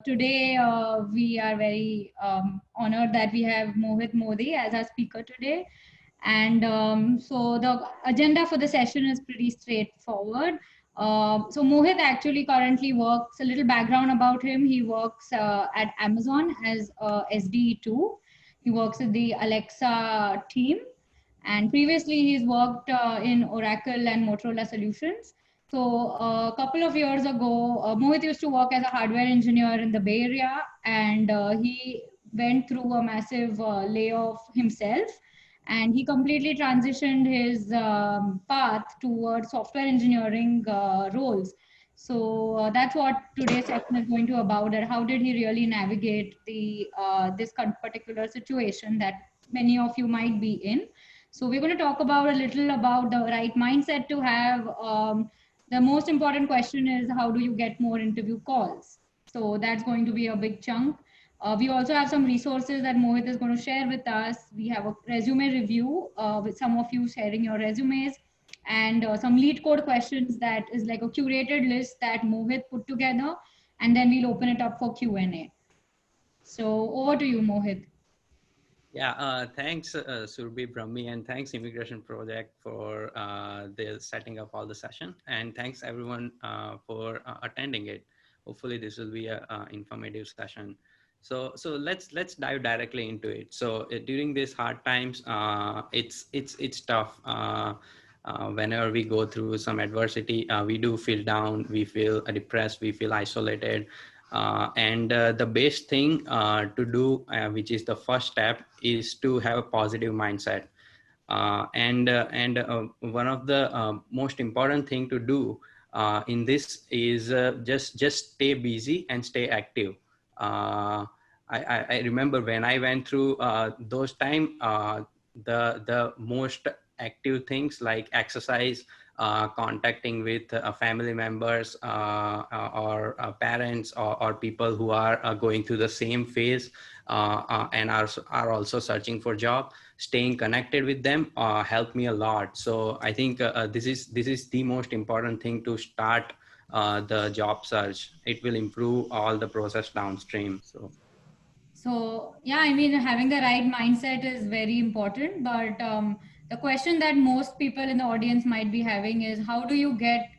Today, we are very honored that we have Mohit Modi as our speaker today. And so the agenda for the session is pretty straightforward. So Mohit actually currently works, a little background about him. He works at Amazon as SDE2. He works with the Alexa team. And previously he's worked in Oracle and Motorola Solutions. So a couple of years ago, Mohit used to work as a hardware engineer in the Bay Area, and he went through a massive layoff himself, and he completely transitioned his path towards software engineering roles. So that's what today's session is going to about. That how did he really navigate the this particular situation that many of you might be in. So we're going to talk about a little about the right mindset to have. The most important question is how do you get more interview calls? So that's going to be a big chunk. We also have some resources that Mohit is going to share with us. We have a resume review with some of you sharing your resumes and some lead code questions that is like a curated list that Mohit put together, and then we'll open it up for Q&A. So over to you, Mohit. Yeah, thanks, Surbi Brahmi, and thanks Immigration Project for the setting up all the session, and thanks everyone for attending it. Hopefully, this will be a informative session. So let's dive directly into it. So during these hard times, it's tough. Whenever we go through some adversity, we do feel down, we feel depressed, we feel isolated. And the best thing to do, which is the first step, is to have a positive mindset. And one of the most important thing to do in this is just stay busy and stay active. I remember when I went through those time, the most active things like exercise, contacting with family members or parents or people who are going through the same phase and are also searching for job. Staying connected with them helped me a lot. So I think this is the most important thing to start the job search. It will improve all the process downstream. So yeah, I mean, having the right mindset is very important. But the question that most people in the audience might be having is, how do you get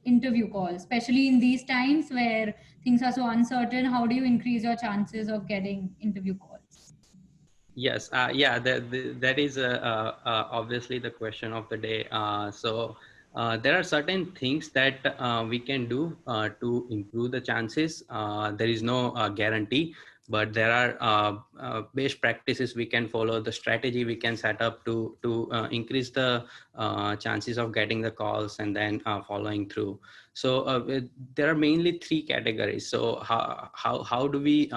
interview calls, especially in these times where things are so uncertain? How do you increase your chances of getting interview calls? Yes, yeah, that is obviously the question of the day. So there are certain things that we can do to improve the chances. There is no guarantee, but there are best practices we can follow, the strategy we can set up to increase the chances of getting the calls and then following through. So there are mainly three categories. So how do we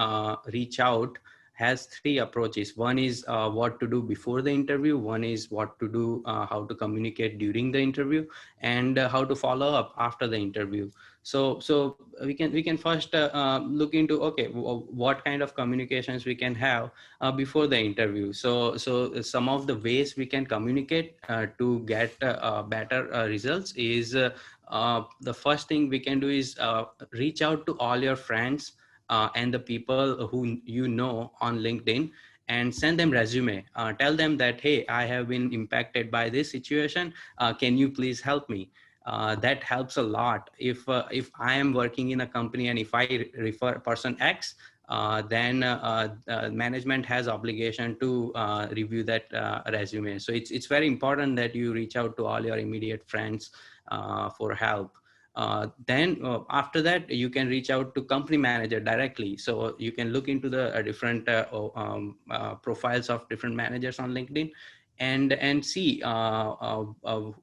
reach out? Has three approaches. One is what to do before the interview. One is what to do, how to communicate during the interview, and how to follow up after the interview. So we can first look into, okay, what kind of communications we can have before the interview. So some of the ways we can communicate to get better results is the first thing we can do is reach out to all your friends and the people who you know on LinkedIn, and send them resume. Tell them that, hey, I have been impacted by this situation. Can you please help me? That helps a lot. If I am working in a company and if I refer person X, then management has obligation to review that resume. So it's very important that you reach out to all your immediate friends for help. Then after that, you can reach out to company manager directly. So you can look into the different profiles of different managers on LinkedIn, and see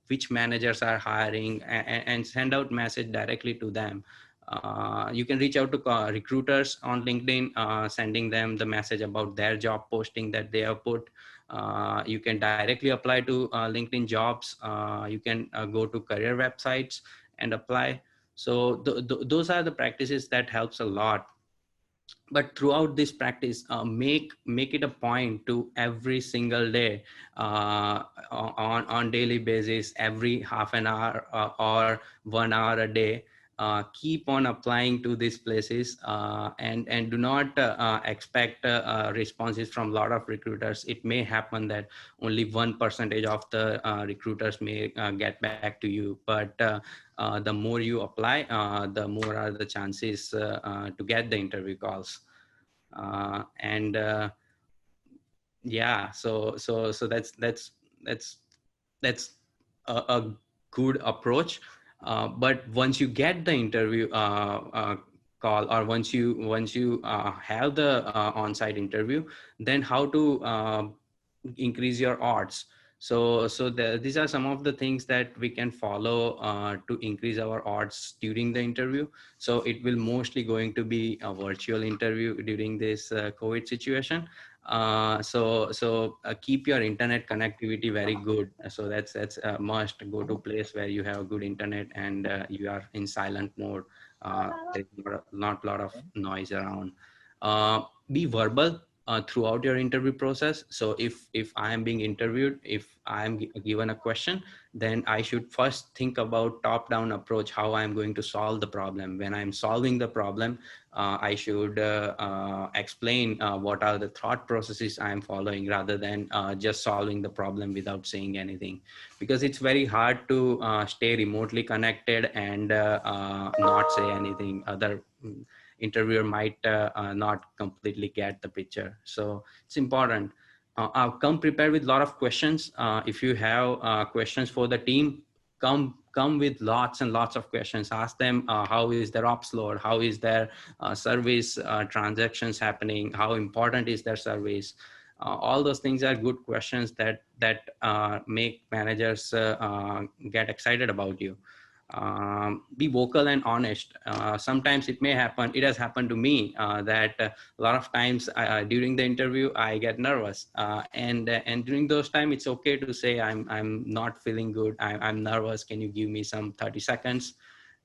which managers are hiring, and send out message directly to them. You can reach out to recruiters on LinkedIn, sending them the message about their job posting that they have put. You can directly apply to LinkedIn jobs. You can go to career websites and apply. So those are the practices that helps a lot. But throughout this practice, make it a point to every single day, on daily basis, every half an hour or 1 hour a day, keep on applying to these places, and do not expect responses from a lot of recruiters. It may happen that only 1% of the recruiters may get back to you, but the more you apply, the more are the chances to get the interview calls. And yeah, so that's a good approach. But once you get the interview call, or once you have the on-site interview, then how to increase your odds. These are some of the things that we can follow to increase our odds during the interview. So it will mostly going to be a virtual interview during this COVID situation. Keep your internet connectivity very good. So that's a must. Go to place where you have good internet, and you are in silent mode. There's not a lot of noise around. Be verbal throughout your interview process. So if I am being interviewed, if I am given a question, then I should first think about top-down approach, how I'm going to solve the problem. When I'm solving the problem, I should explain what are the thought processes I'm following, rather than just solving the problem without saying anything. Because it's very hard to stay remotely connected and not say anything. Other interviewer might not completely get the picture. So it's important. Come prepared with a lot of questions. If you have questions for the team, come with lots and lots of questions. Ask them how is their ops load, how is their service transactions happening, how important is their service. All those things are good questions that make managers get excited about you. Be vocal and honest. Sometimes it may happen, it has happened to me, that a lot of times during the interview I get nervous, and during those times it's okay to say I'm not feeling good, I'm nervous, can you give me some 30 seconds.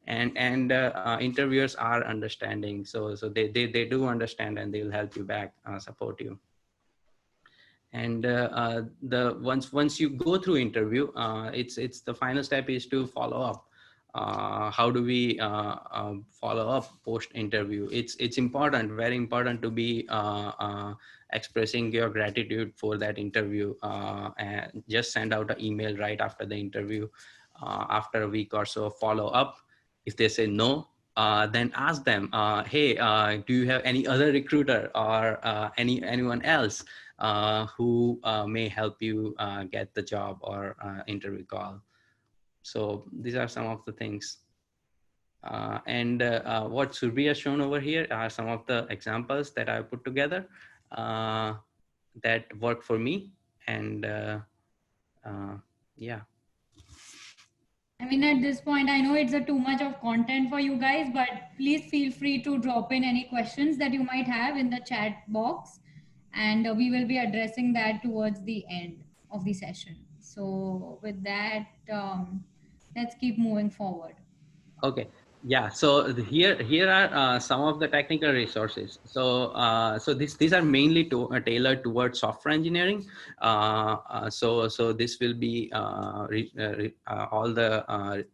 And interviewers are understanding, so they do understand, and they will help you back, support you. And the once you go through interview, it's the final step is to follow up. How do we follow up post interview? It's important, very important, to be expressing your gratitude for that interview, and just send out an email right after the interview. After a week or so, follow up. If they say no, then ask them, hey, do you have any other recruiter or anyone else who may help you get the job or interview call. So these are some of the things. And what Surbhi has shown over here are some of the examples that I put together that work for me. And yeah. I mean, at this point, I know it's a too much of content for you guys, but please feel free to drop in any questions that you might have in the chat box, and we will be addressing that towards the end of the session. So with that, let's keep moving forward. Okay. Yeah. So here are some of the technical resources. So these are mainly tailored towards software engineering. So this will be all the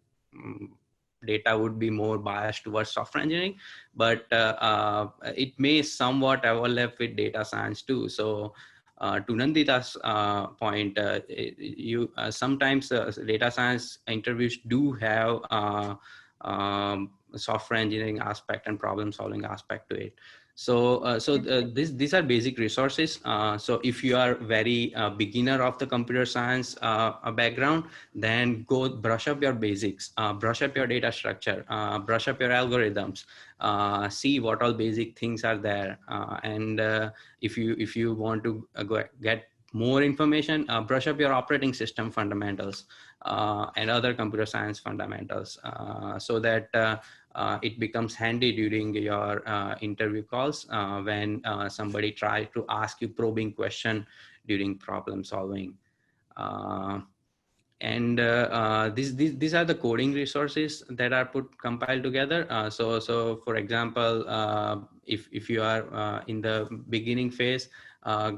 data would be more biased towards software engineering, but it may somewhat overlap with data science too. So to Nandita's point, you sometimes data science interviews do have software engineering aspect and problem solving aspect to it. So these are basic resources. So if you are very beginner of the computer science background, then go brush up your basics, brush up your data structure, brush up your algorithms, see what all basic things are there. And if you want to get more information, brush up your operating system fundamentals and other computer science fundamentals, so that it becomes handy during your interview calls when somebody tries to ask you probing question during problem solving. And these are the coding resources that are compiled together. So for example, if you are in the beginning phase,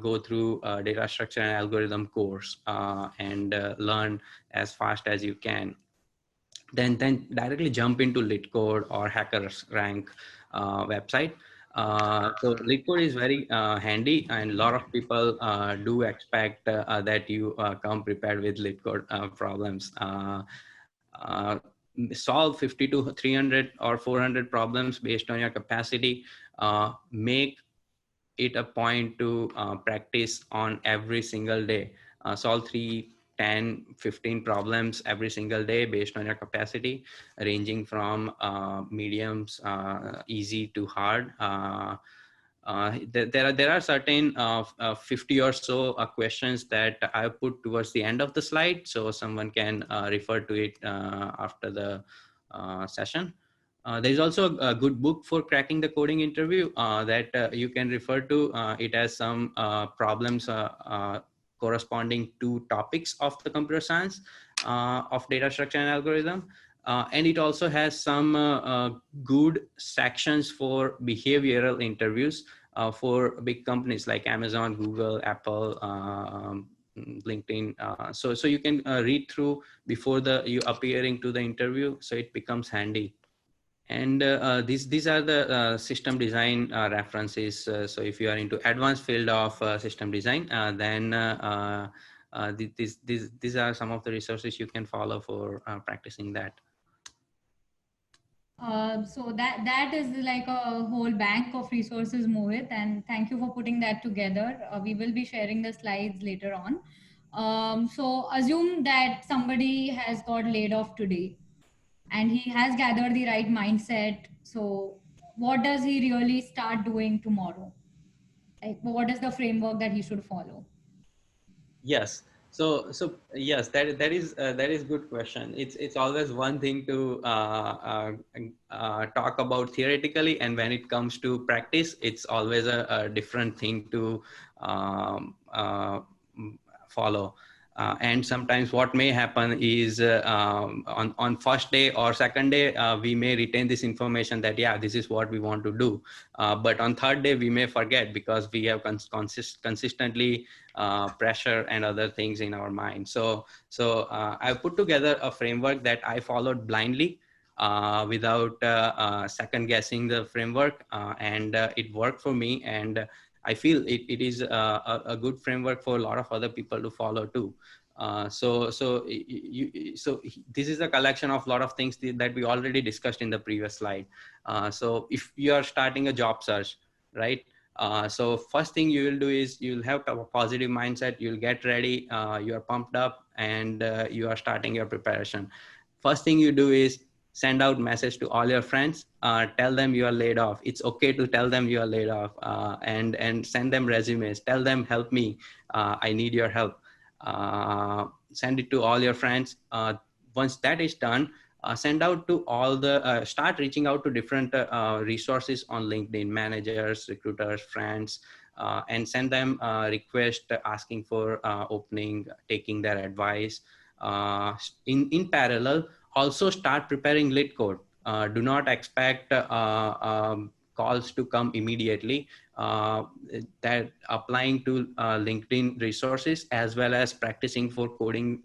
go through data structure and algorithm course and learn as fast as you can. then directly jump into LeetCode or HackerRank website. So LeetCode is very handy, and a lot of people do expect that you come prepared with LeetCode problems. Uh, Solve 50 to 300 or 400 problems based on your capacity. Make it a point to practice on every single day. Solve 3, 10, 15 problems every single day based on your capacity, ranging from mediums, easy to hard. There are certain 50 or so questions that I put towards the end of the slide, so someone can refer to it after the session. There's also a good book for cracking the coding interview that you can refer to. It has some problems corresponding to topics of the computer science of data structure and algorithm. And it also has some good sections for behavioral interviews for big companies like Amazon, Google, Apple, LinkedIn. So you can read through before you appearing to the interview, so it becomes handy. And these are the system design references. So if you are into advanced field of system design, then these are some of the resources you can follow for practicing that. So that is like a whole bank of resources, Mohit, and thank you for putting that together. We will be sharing the slides later on. So assume that somebody has got laid off today and he has gathered the right mindset. So what does he really start doing tomorrow? Like, what is the framework that he should follow? Yes. So yes, that is good question. It's always one thing to talk about theoretically, and when it comes to practice, it's always a different thing to follow. And sometimes what may happen is on first day or second day, we may retain this information that, yeah, this is what we want to do. But on third day, we may forget because we have consistently pressure and other things in our mind. So I put together a framework that I followed blindly without second guessing the framework, and it worked for me. And I feel it is a good framework for a lot of other people to follow too. So this is a collection of a lot of things that we already discussed in the previous slide. So if you are starting a job search, right? So first thing you will do is you'll have a positive mindset. You'll get ready. You are pumped up, and you are starting your preparation. First thing you do is send out message to all your friends. Tell them you are laid off. It's okay to tell them you are laid off, and send them resumes. Tell them, help me. I need your help. Send it to all your friends. Once that is done, send out to all the start reaching out to different resources on LinkedIn, managers, recruiters, friends, and send them request asking for opening, taking their advice. In parallel, also start preparing LeetCode. Do not expect calls to come immediately. That applying to LinkedIn resources as well as practicing for coding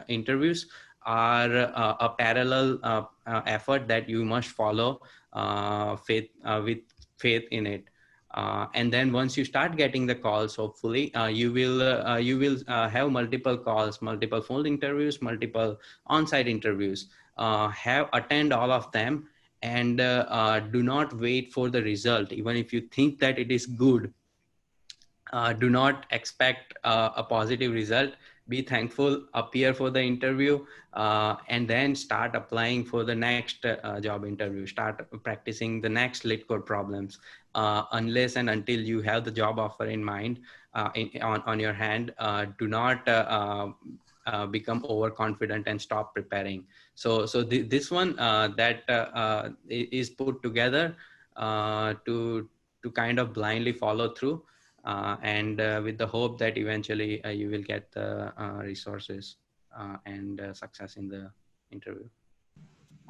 interviews are a parallel effort that you must follow with faith in it. And then once you start getting the calls, hopefully you will have multiple calls, multiple phone interviews, multiple on-site interviews. Have attend all of them, and do not wait for the result. Even if you think that it is good, do not expect a positive result. Be thankful, appear for the interview, and then start applying for the next job interview. Start practicing the next LeetCode problems. Unless and until you have the job offer in mind, on your hand, do not become overconfident and stop preparing. So this one that is put together to kind of blindly follow through, and with the hope that eventually you will get the resources and success in the interview.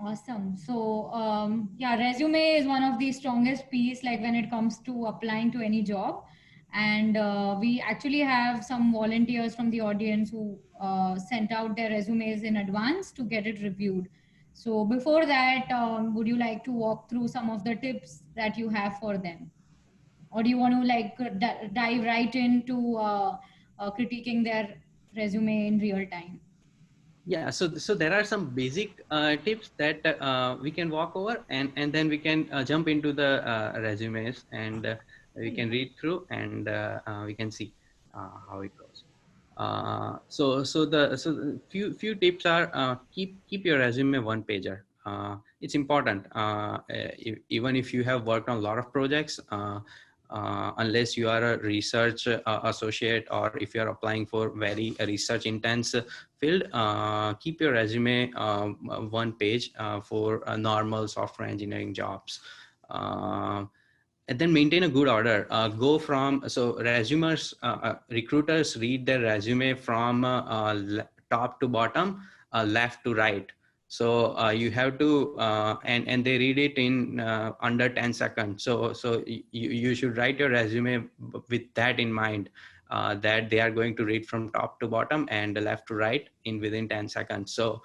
Awesome. So, yeah, resume is one of the strongest piece, like when it comes to applying to any job. And we actually have some volunteers from the audience who sent out their resumes in advance to get it reviewed. So before that, would you like to walk through some of the tips that you have for them? Or do you want to like dive right into critiquing their resume in real time? Yeah, so there are some basic tips that we can walk over, and then we can jump into the resumes, and we can read through, and we can see how it goes. So the few tips are, keep your resume one pager. It's important, even if you have worked on a lot of projects. Unless you are a research associate, or if you are applying for very research intense field, keep your resume one page for normal software engineering jobs. And then maintain a good order. Go from, so resumers, recruiters read their resume from top to bottom, left to right. So you have to, and they read it in under 10 seconds. So you should write your resume with that in mind, that they are going to read from top to bottom and left to right in within 10 seconds. So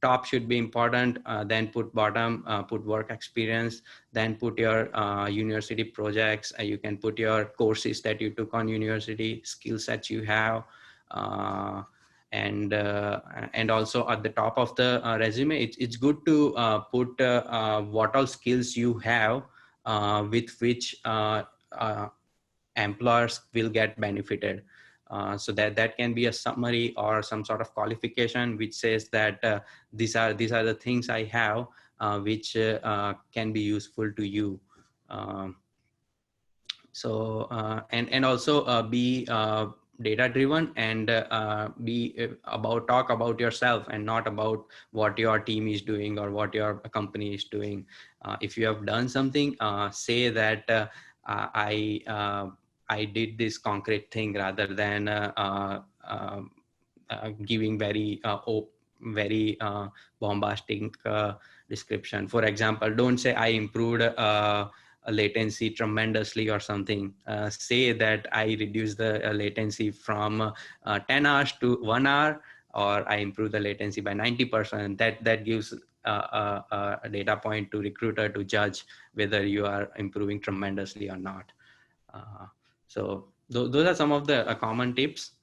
top should be important, then put bottom, put work experience, then put your university projects. You can put your courses that you took on university, skill sets you have, uh, and also at the top of the resume, it's good to put what all skills you have, with which employers will get benefited. So that can be a summary or some sort of qualification which says that these are the things I have, which can be useful to you. Um, and also be data driven, and be talk about yourself and not about what your team is doing or what your company is doing. If you have done something, say that I did this concrete thing, rather than giving very bombastic description. For example, don't say I improved a latency tremendously or something. Say that I reduced the latency from 10 hours to 1 hour, or I improved the latency by 90%. That gives a data point to recruiter to judge whether you are improving tremendously or not. So those are some of the common tips.